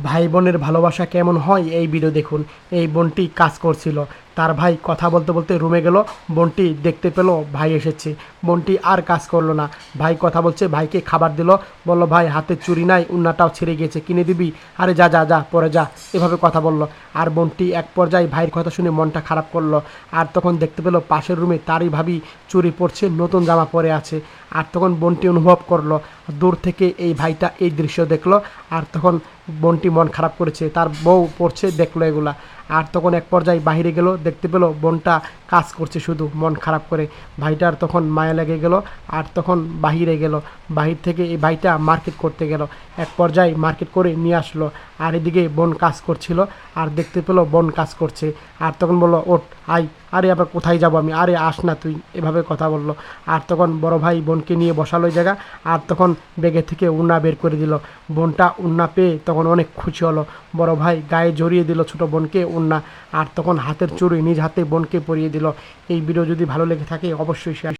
ভাই বোনের ভালোবাসা কেমন হয় এই ভিডিও দেখুন। এই বোনটি কাজ করছিল, তার ভাই কথা বলতে বলতে রুমে গেল। বোনটি দেখতে পেল ভাই এসেছে, বোনটি আর কাজ করলো না। ভাই কথা বলছে, ভাইকে খাবার দিল, বলল ভাই হাতে চুড়ি নাই, উন্নাটাও ছিঁড়ে গিয়েছে, কিনে দিবি? আরে যা যা যা পরে যা, এভাবে কথা বলল। আর বোনটি এক পর্যায়ে ভাইয়ের কথা শুনে মনটা খারাপ করলো। আর তখন দেখতে পেল পাশের রুমে তারই ভাবি চুরি পরছে, নতুন জামা পরে আছে। আর তখন বোনটি অনুভব করলো, দূর থেকে এই ভাইটা এই দৃশ্য দেখলো। আর তখন বোনটি মন খারাপ করেছে, তার বউ পড়ছে, দেখলো এগুলা। আর তখন এক পর্যায়ে বাহিরে গেল, দেখতে পেলো বোনটা কাজ করছে শুধু মন খারাপ করে। ভাইটার তখন মায়া লেগে গেল। আর তখন বাহিরে গেল, বাহির থেকে এই ভাইটা মার্কেট করতে গেল। এক পর্যায়ে মার্কেট করে নিয়ে আসলো। আর এদিকে বোন কাজ করছিল, আর দেখতে পেলো বোন কাজ করছে। আর তখন বললো ওঠ আই, আরে আবার কোথায় যাব আমি, আরে আস না তুই, এভাবে কথা বললো। আর তখন বড় ভাই বোনকে নিয়ে বসালো ওই জায়গা। আর তখন ব্যাগে থেকে উন্না বের করে দিল। বোনটা উন্না পেয়ে তখন অনেক খুশি হলো। বড় ভাই গায়ে জড়িয়ে দিল ছোট বোনকে উন্না। আর তখন হাতের চুড়ি নিজ হাতে বোনকে পরিয়ে দিল। এই ভিডিও যদি ভালো লেগে থাকে অবশ্যই শেয়ার